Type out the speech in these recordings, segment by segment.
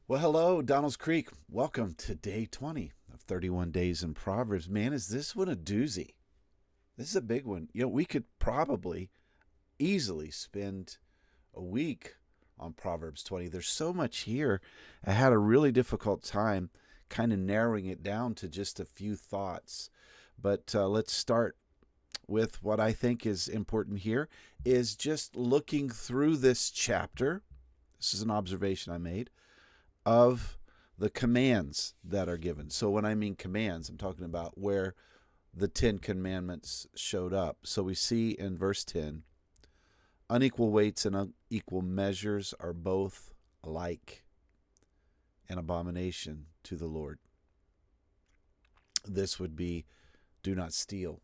Well, hello, Donald's Creek. Welcome to day 20 of 31 Days in Proverbs. Man, is this one a doozy? This is a big one. We could probably easily spend a week on Proverbs 20. There's so much here. I had a really difficult time kind of narrowing it down to just a few thoughts. But let's start with what I think is important here is just looking through this chapter. This is an observation I made of the commands that are given. So when I mean commands, I'm talking about where the 10 commandments showed up. So we see in verse 10, unequal weights and unequal measures are both alike, an abomination to the Lord. This would be do not steal.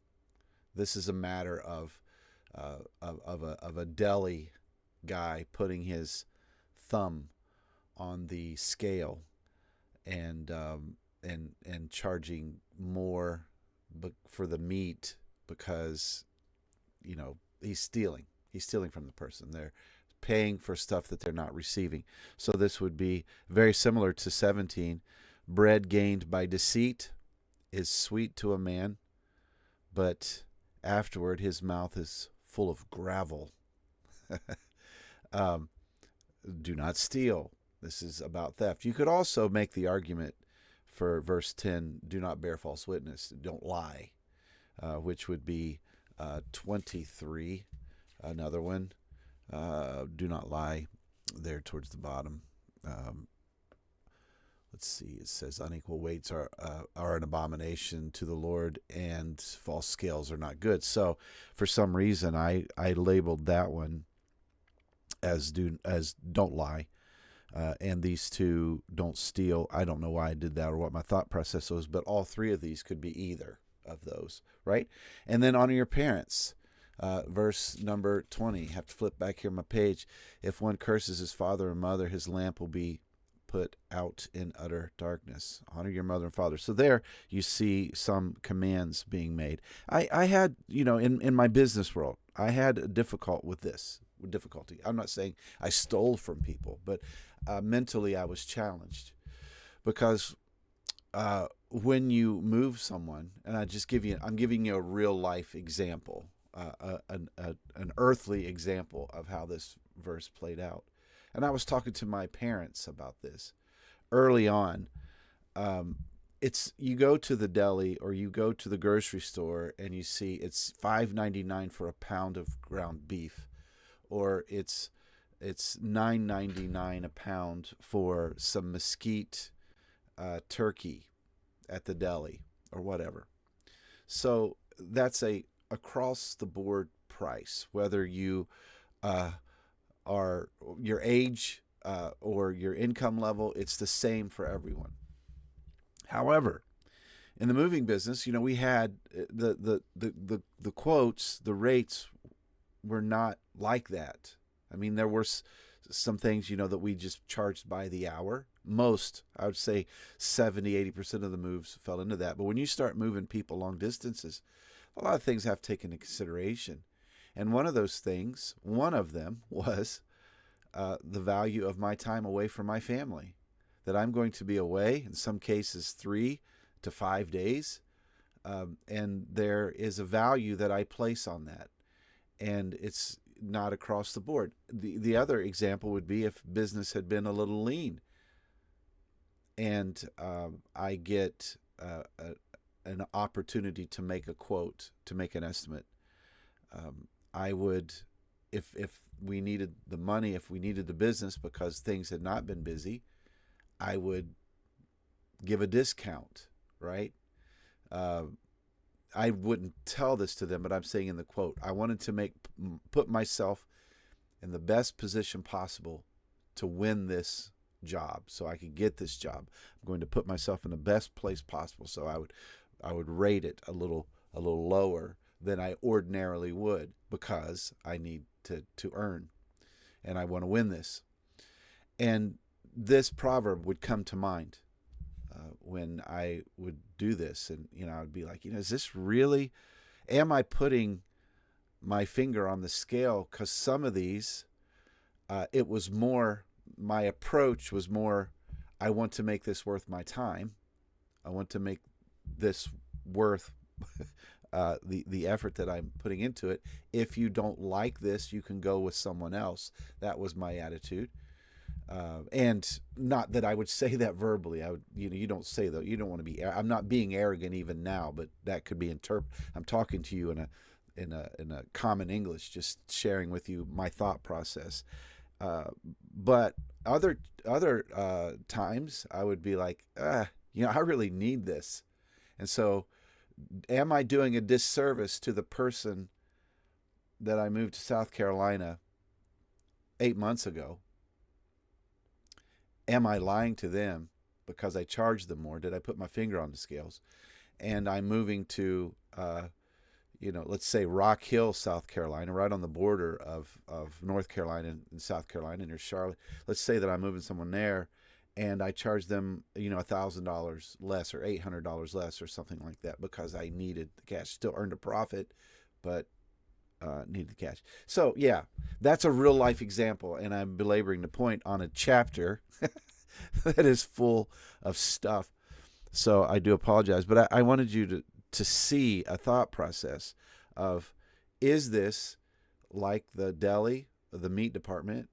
This is a matter of a deli guy putting his thumb on the scale and charging more for the meat because he's stealing. He's stealing from the person. They're paying for stuff that they're not receiving. So this would be very similar to 17. Bread gained by deceit is sweet to a man, but afterward his mouth is full of gravel. um, do not steal. This is about theft. You could also make the argument for verse 10, do not bear false witness, don't lie, which would be 23. Another one, do not lie, there towards the bottom. Let's see, it says unequal weights are an abomination to the Lord, and false scales are not good. So for some reason, I labeled that one as don't lie. And these two, don't steal. I don't know why I did that or what my thought process was, but all three of these could be either of those, right? And then honor your parents. Verse number 20. Have to flip back here on my page. If one curses his father or mother, his lamp will be put out in utter darkness. Honor your mother and father. So there you see some commands being made. I had, in my business world, I had a difficulty. I'm not saying I stole from people, but mentally I was challenged because when you move someone, and I'm giving you a real life example, an earthly example of how this verse played out. And I was talking to my parents about this early on. It's you go to the deli or you go to the grocery store and you see it's $5.99 for a pound of ground beef, or it's $9.99 a pound for some mesquite turkey at the deli or whatever. So that's a across the board price, whether you are your age or your income level. It's the same for everyone. However, in the moving business, we had the quotes, the rates were not like that. I mean, there were some things, that we just charged by the hour. Most, I would say 70-80% of the moves fell into that. But when you start moving people long distances, a lot of things have to take into consideration. And one of them was the value of my time away from my family, that I'm going to be away, in some cases 3 to 5 days. And there is a value that I place on that. And it's not across the board. The other example would be if business had been a little lean and I get an opportunity to make a quote, to make an estimate. I would, if we needed the money, if we needed the business because things had not been busy, I would give a discount, right? I wouldn't tell this to them, but I'm saying in the quote, I wanted to put myself in the best position possible to win this job, so I could get this job. I'm going to put myself in the best place possible, so I would rate it a little lower than I ordinarily would because I need to earn, and I want to win this. And this proverb would come to mind when I would do this, and I would be like, is this really? Am I putting my finger on the scale? Because some of these, it was more. My approach was more. I want to make this worth my time. I want to make this worth the effort that I'm putting into it. If you don't like this, you can go with someone else. That was my attitude. And not that I would say that verbally. I would, you don't say that. You don't want to be. I'm not being arrogant even now, but that could be interpreted. I'm talking to you in a common English, just sharing with you my thought process. But other times, I would be like, I really need this, and so, am I doing a disservice to the person that I moved to South Carolina 8 months ago? Am I lying to them because I charged them more? Did I put my finger on the scales? And I'm moving to, let's say Rock Hill, South Carolina, right on the border of North Carolina and South Carolina near Charlotte. Let's say that I'm moving someone there, and I charge them, $1,000 less or $800 less or something like that because I needed the cash. Still earned a profit, but needed the cash. So yeah, that's a real life example, and I'm belaboring the point on a chapter that is full of stuff. So I do apologize, but I wanted you to see a thought process of, is this like the deli, the meat department?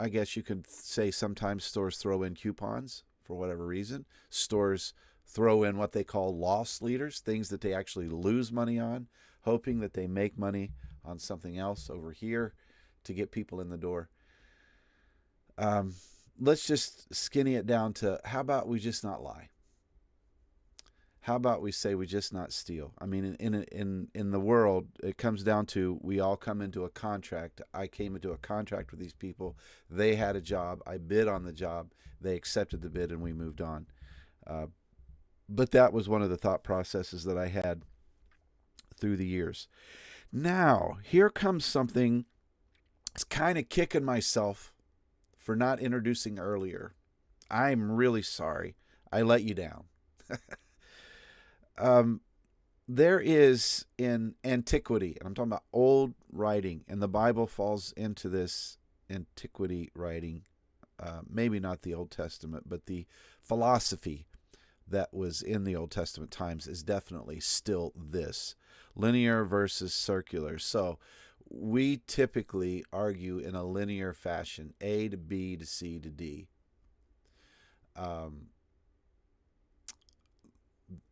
I guess you could say sometimes stores throw in coupons for whatever reason. Stores throw in what they call loss leaders, things that they actually lose money on, hoping that they make money on something else over here to get people in the door. Let's just skinny it down to, how about we just not lie? How about we say we just not steal? I mean, in the world, it comes down to, we all come into a contract. I came into a contract with these people. They had a job. I bid on the job. They accepted the bid, and we moved on. But that was one of the thought processes that I had through the years. Now, here comes something. It's kind of kicking myself for not introducing earlier. I'm really sorry. I let you down. There is in antiquity, and I'm talking about old writing, and the Bible falls into this antiquity writing, maybe not the Old Testament, but the philosophy that was in the Old Testament times is definitely still this: linear versus circular. So we typically argue in a linear fashion, A to B to C to D.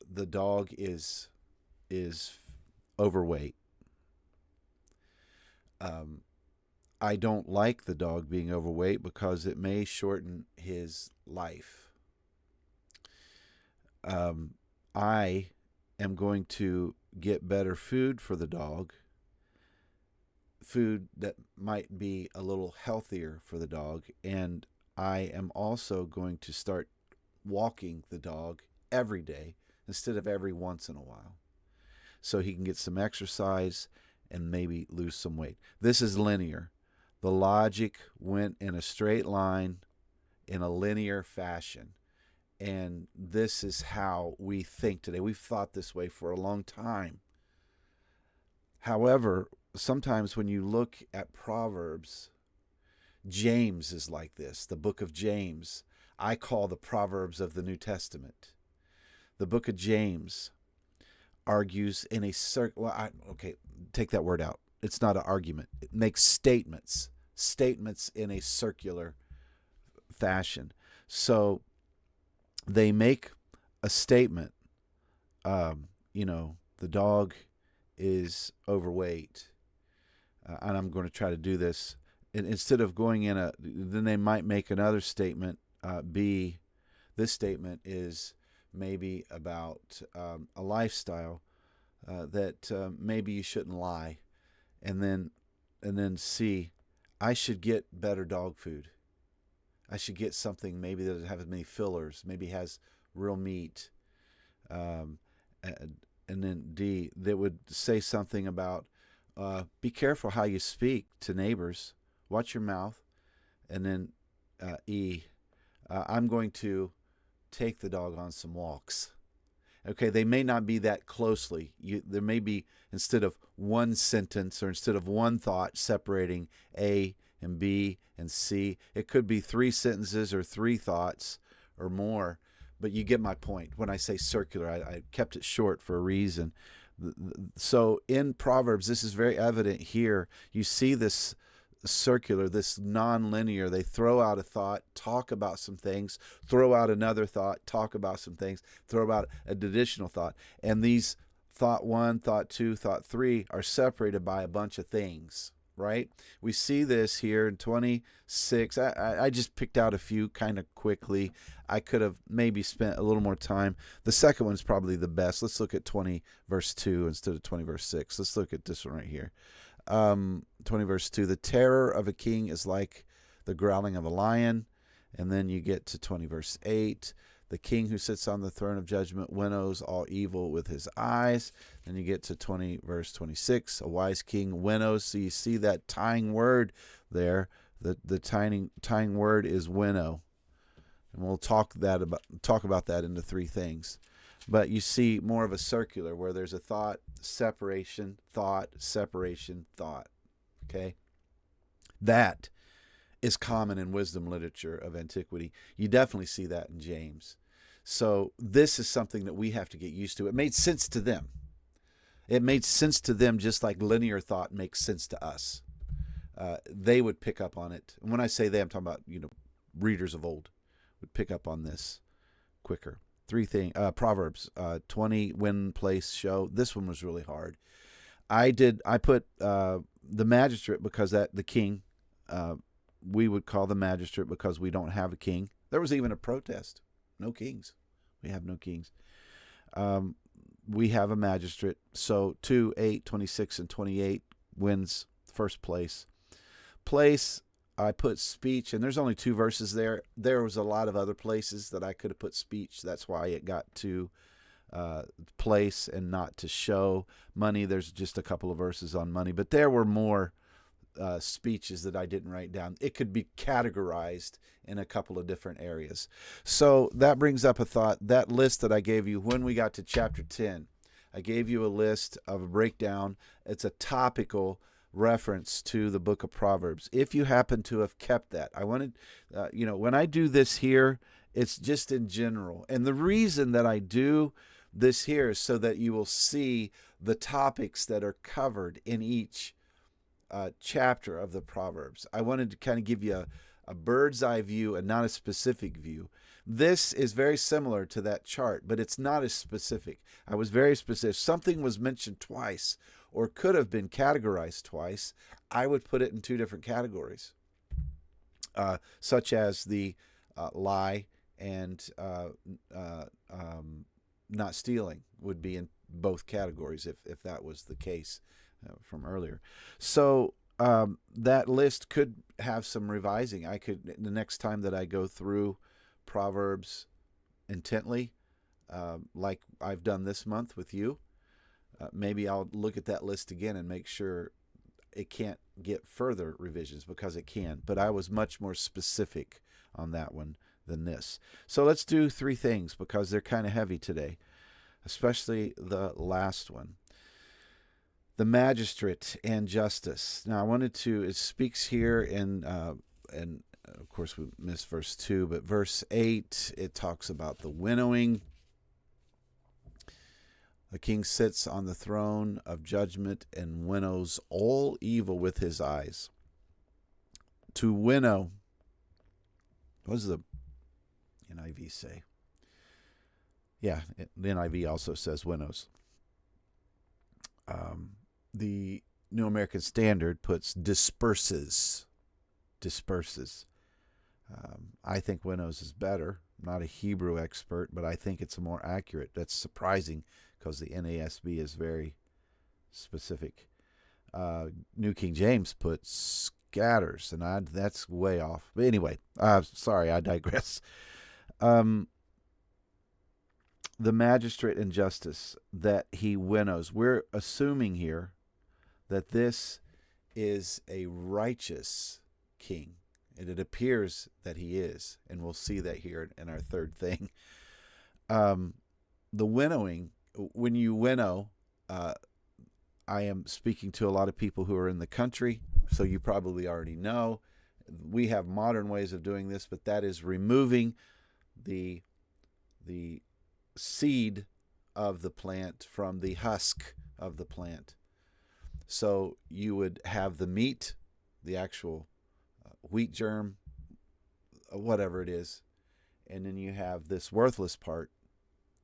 The dog is overweight. I don't like the dog being overweight because it may shorten his life. I am going to get better food for the dog, food that might be a little healthier for the dog, and I am also going to start walking the dog every day instead of every once in a while, so he can get some exercise and maybe lose some weight. This is linear. The logic went in a straight line in a linear fashion. And this is how we think today. We've thought this way for a long time. However, sometimes when you look at Proverbs, James is like this. The book of James, I call the Proverbs of the New Testament. The book of James argues in a circle. Okay, take that word out. It's not an argument. It makes statements in a circular fashion. So they make a statement, the dog is overweight, and I'm going to try to do this. And instead of going then they might make another statement, B. This statement is maybe about a lifestyle that maybe you shouldn't lie. And then C, I should get better dog food. I should get something maybe that doesn't have as many fillers, maybe has real meat. And then D, that would say something about be careful how you speak to neighbors. Watch your mouth. And then E, I'm going to take the dog on some walks. Okay, they may not be that closely. There may be, instead of one sentence or instead of one thought separating A and B and C. It could be 3 sentences or 3 thoughts or more, but you get my point. When I say circular, I kept it short for a reason. So in Proverbs, this is very evident here. You see this circular, this non-linear. They throw out a thought, talk about some things, throw out another thought, talk about some things, throw out an additional thought. And these thought 1, thought 2, thought 3 are separated by a bunch of things, right? We see this here in 26. I just picked out a few kind of quickly. I could have maybe spent a little more time. The second one's probably the best. Let's look at 20 verse 2 instead of 20 verse 6. Let's look at this one right here. 20 verse 2, the terror of a king is like the growling of a lion. And then you get to 20 verse 8, the king who sits on the throne of judgment winnows all evil with his eyes. Then you get to 20 verse 26, a wise king winnows. So you see that tying word there. The tying word is winnow. And we'll talk about that into 3 things. But you see more of a circular where there's a thought, separation, thought, separation, thought. Okay? That is common in wisdom literature of antiquity. You definitely see that in James. So this is something that we have to get used to. It made sense to them. It made sense to them just like linear thought makes sense to us. They would pick up on it. And when I say they, I'm talking about, readers of old would pick up on this quicker. 3 things. Proverbs 20, when, place, show. This one was really hard. I put the magistrate because the king, we would call the magistrate because we don't have a king. There was even a protest. No kings. We have no kings. We have a magistrate. So 2, 8, 26, and 28 wins first place. Place, I put speech, and there's only 2 verses there. There was a lot of other places that I could have put speech. That's why it got to place and not to show. Money, there's just a couple of verses on money. But there were more speeches that I didn't write down. It could be categorized in a couple of different areas. So that brings up a thought. That list that I gave you when we got to chapter 10, I gave you a list of a breakdown. It's a topical reference to the book of Proverbs. If you happen to have kept that, I wanted, when I do this here, it's just in general. And the reason that I do this here is so that you will see the topics that are covered in each chapter of the Proverbs. I wanted to kind of give you a bird's eye view and not a specific view. This is very similar to that chart, but it's not as specific. I was very specific. If something was mentioned twice or could have been categorized twice, I would put it in 2 different categories, such as the lie and not stealing would be in both categories if that was the case from earlier. So that list could have some revising. I could, the next time that I go through Proverbs intently, like I've done this month with you, maybe I'll look at that list again and make sure it can't get further revisions, because it can. But I was much more specific on that one than this. So let's do 3 things because they're kind of heavy today, especially the last one. The magistrate and justice. Now I wanted to, it speaks here in, and of course we missed verse 2, but verse 8, it talks about the winnowing. The king sits on the throne of judgment and winnows all evil with his eyes. To winnow, what does the NIV say? Yeah, the NIV also says winnows. The New American Standard puts disperses. I think winnows is better. I'm not a Hebrew expert, but I think it's more accurate. That's surprising because the NASB is very specific. New King James puts scatters, and that's way off. But anyway, sorry, I digress. The magistrate and justice, that he winnows. We're assuming here that this is a righteous king. And it appears that he is. And we'll see that here in our 3rd thing. The winnowing, when you winnow, I am speaking to a lot of people who are in the country. So you probably already know. We have modern ways of doing this, but that is removing the seed of the plant from the husk of the plant. So you would have the meat, the actual wheat germ, whatever it is, and then you have this worthless part,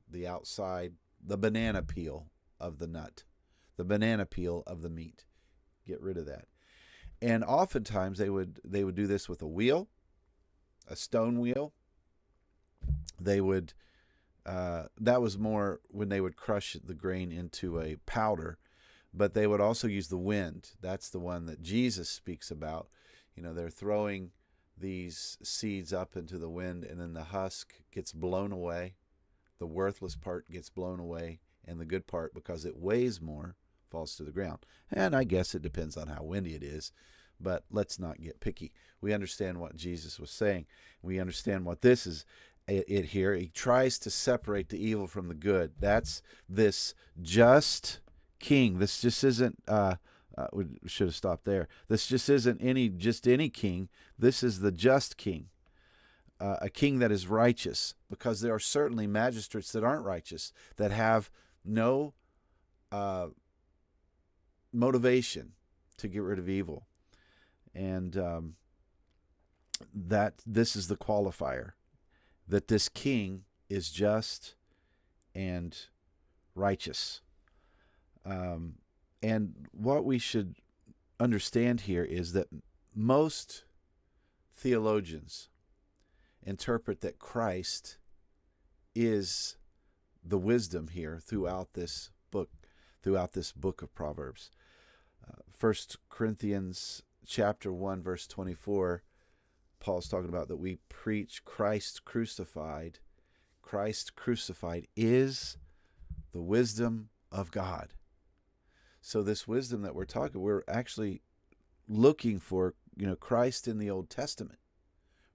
the outside, the banana peel of the nut, the banana peel of the meat. Get rid of that. And oftentimes they would do this with a wheel, a stone wheel. They would that was more when they would crush the grain into a powder, but they would also use the wind. That's the one that Jesus speaks about. They're throwing these seeds up into the wind, and then the husk gets blown away. The worthless part gets blown away, and the good part, because it weighs more, falls to the ground. And I guess it depends on how windy it is, but let's not get picky. We understand what Jesus was saying. We understand what this is it here. He tries to separate the evil from the good. That's this just king. This just isn't we should have stopped there. This just isn't any king. This is the just king, a king that is righteous, because there are certainly magistrates that aren't righteous, that have no motivation to get rid of evil. And that this is the qualifier, that this king is just and righteous. And what we should understand here is that most theologians interpret that Christ is the wisdom here throughout this book of Proverbs. 1 Corinthians chapter 1, verse 24, Paul's talking about that we preach Christ crucified. Christ crucified is the wisdom of God. So this wisdom that we're actually looking for, Christ in the Old Testament.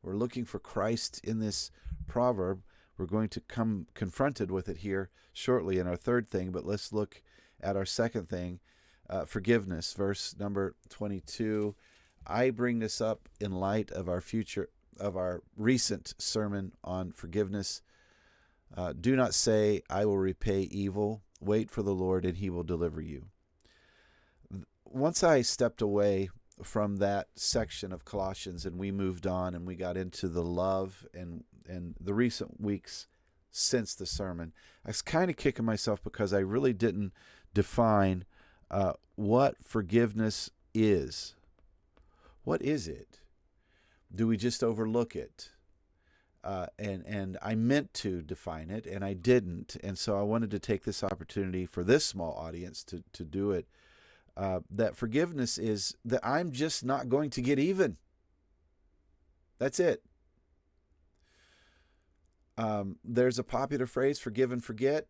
We're looking for Christ in this proverb. We're going to come confronted with it here shortly in our third thing, but let's look at our second thing, forgiveness, verse number 22. I bring this up in light of our recent sermon on forgiveness. Do not say, I will repay evil. Wait for the Lord, and he will deliver you. Once I stepped away from that section of Colossians and we moved on and we got into the love and the recent weeks since the sermon, I was kind of kicking myself because I really didn't define what forgiveness is. What is it? Do we just overlook it? And I meant to define it, and I didn't. And so I wanted to take this opportunity for this small audience to do it. That forgiveness is that I'm just not going to get even. That's it. There's a popular phrase, forgive and forget.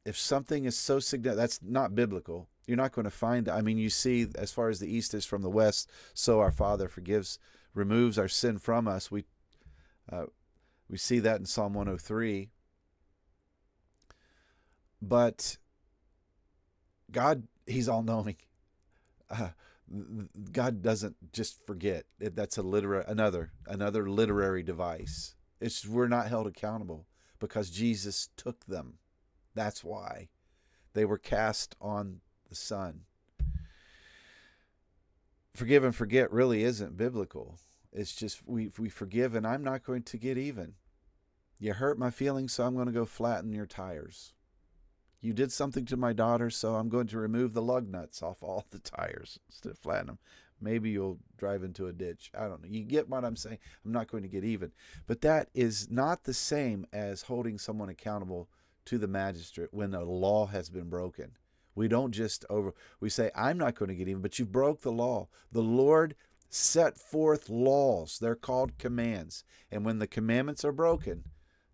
If something is so significant, that's not biblical. You're not going to find that. I mean, you see, as far as the east is from the west, so our Father removes our sin from us. We see that in Psalm 103. But God, he's all-knowing. God doesn't just forget. That's another literary device. We're not held accountable because Jesus took them. That's why they were cast on the Son. Forgive and forget really isn't biblical. It's just we forgive, and I'm not going to get even. You hurt my feelings, so I'm going to go flatten your tires. You did something to my daughter, so I'm going to remove the lug nuts off all the tires instead of flatten them. Maybe you'll drive into a ditch. I don't know. You get what I'm saying? I'm not going to get even. But that is not the same as holding someone accountable to the magistrate when a law has been broken. We don't we say, I'm not going to get even, but you broke the law. The Lord set forth laws. They're called commands. And when the commandments are broken,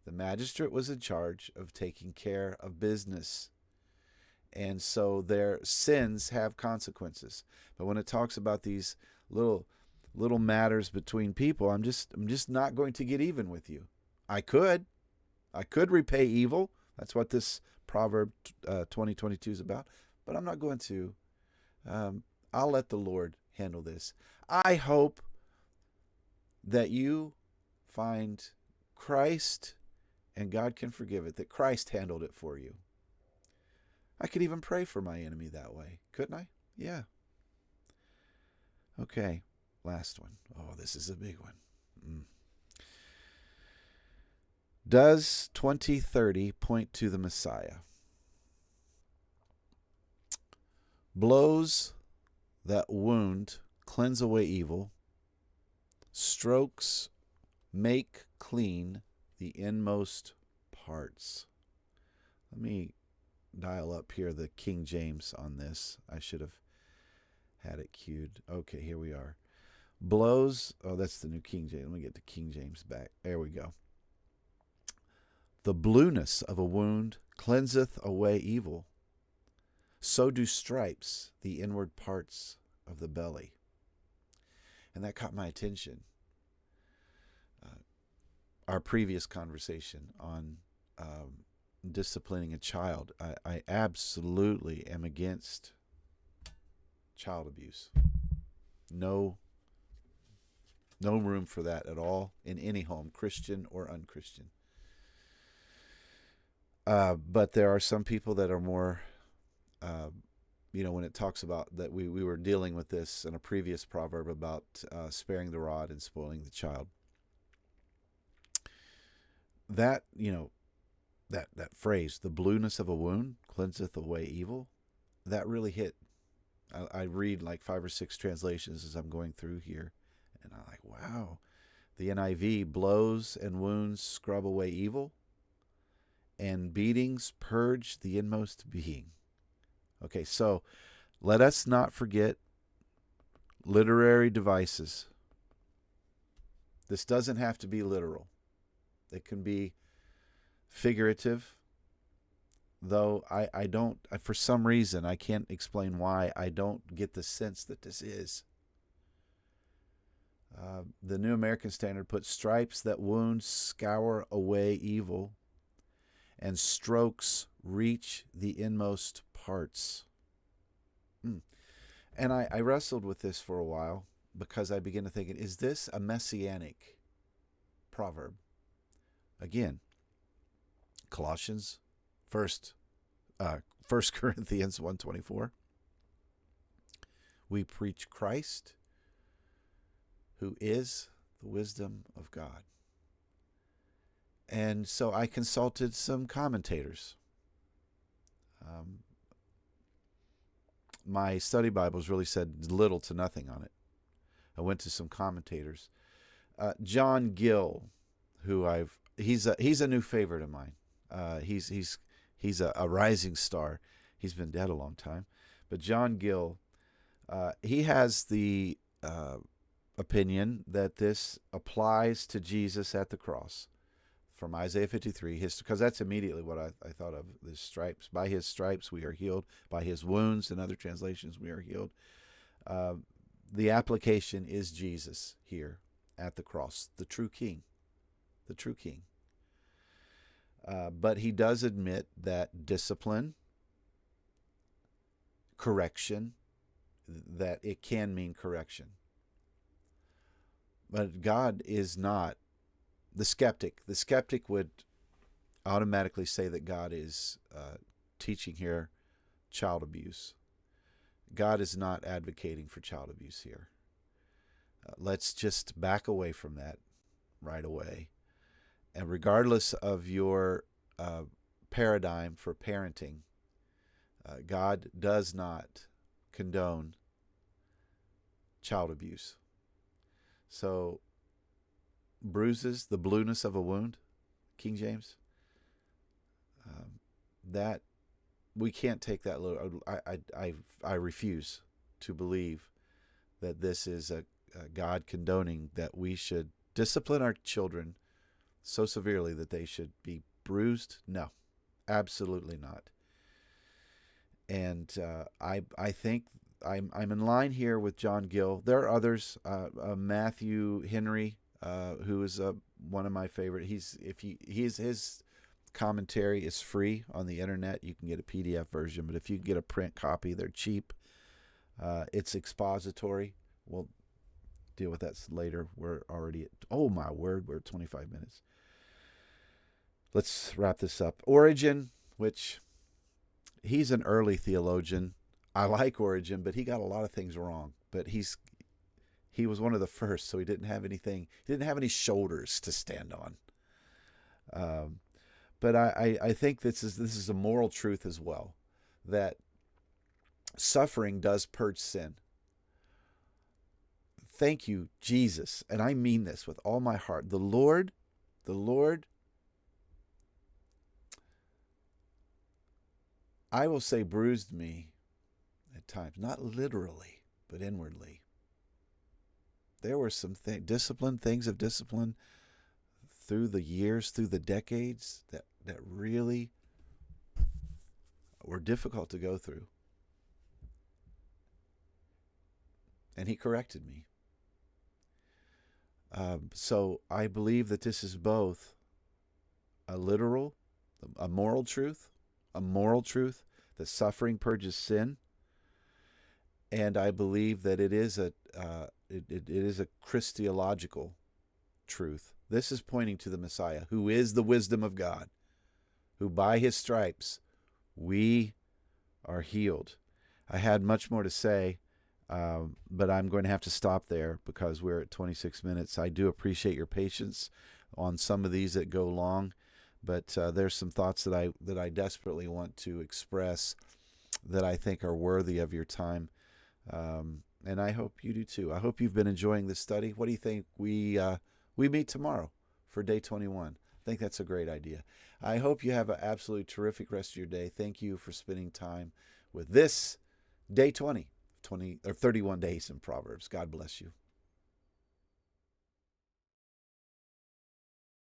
the magistrate was in charge of taking care of business. And so their sins have consequences. But when it talks about these little matters between people, I'm just not going to get even with you. I could repay evil. That's what this Proverb 20:22 is about. But I'm not going to. I'll let the Lord handle this. I hope that you find Christ and God can forgive it, that Christ handled it for you. I could even pray for my enemy that way, couldn't I? Yeah. Okay, last one. Oh, this is a big one. Does 2030 point to the Messiah? Blows that wound cleanse away evil. Strokes make clean the inmost parts. Let me dial up here the King James on this. I should have had it queued. Okay, here we are. Blows. Oh, that's the New King James. Let me get the King James back. There we go. The blueness of a wound cleanseth away evil. So do stripes the inward parts of the belly. And that caught my attention. Our previous conversation on disciplining a child. I absolutely am against child abuse. No room for that at all in any home, Christian or unchristian. But there are some people that are more, when it talks about that we were dealing with this in a previous proverb about sparing the rod and spoiling the child. That, that phrase, the blueness of a wound cleanseth away evil, that really hit. I read like 5 or 6 translations as I'm going through here, and I'm like, wow. The NIV, blows and wounds scrub away evil, and beatings purge the inmost being. Okay, so let us not forget literary devices. This doesn't have to be literal. It can be figurative, though I don't, for some reason, I can't explain why, I don't get the sense that this is. The New American Standard puts stripes that wound scour away evil, and strokes reach the inmost parts. And I wrestled with this for a while because I began to think, is this a messianic proverb? Again, Colossians, 1 Corinthians 1:24. We preach Christ, who is the wisdom of God. And so I consulted some commentators. My study Bibles really said little to nothing on it. I went to some commentators. John Gill, who he's a new favorite of mine. He's a rising star. He's been dead a long time, but John Gill, he has the opinion that this applies to Jesus at the cross, from Isaiah 53, because that's immediately what I thought of, the stripes. By his stripes we are healed. By his wounds, in other translations, we are healed. The application is Jesus here at the cross, the true King. The true King. But he does admit that discipline, correction, that it can mean correction. But God is not the skeptic. The skeptic would automatically say that God is teaching here child abuse. God is not advocating for child abuse here. Let's just back away from that right away. And regardless of your paradigm for parenting, God does not condone child abuse. So, bruises, the blueness of a wound, King James, that we can't take that. I refuse to believe that this is a God condoning that we should discipline our children so severely that they should be bruised. No, absolutely not. And I think I'm in line here with John Gill. There are others. Matthew Henry, who is one of my favorite. His commentary is free on the internet. You can get a PDF version, but if you get a print copy, they're cheap. It's expository. we'll deal with that later. We're already at, oh my word, we're at 25 minutes. Let's wrap this up. Origen, which he's an early theologian. I like Origen, but he got a lot of things wrong. But he was one of the first, so he didn't have anything. He didn't have any shoulders to stand on. But I think this is a moral truth as well, that suffering does purge sin. Thank you, Jesus, and I mean this with all my heart. The Lord, I will say, bruised me at times, not literally, but inwardly. There were some things of discipline through the years, through the decades, that really were difficult to go through. And he corrected me. So I believe that this is both a moral truth, that suffering purges sin, and I believe that it is a Christological truth. This is pointing to the Messiah, who is the wisdom of God, who by his stripes we are healed. I had much more to say, but I'm going to have to stop there because we're at 26 minutes. I do appreciate your patience on some of these that go long, but there's some thoughts that I desperately want to express that I think are worthy of your time, and I hope you do too. I hope you've been enjoying this study. What do you think we meet tomorrow for day 21? I think that's a great idea. I hope you have an absolutely terrific rest of your day. Thank you for spending time with this day 20 or 31 days in Proverbs. God bless you.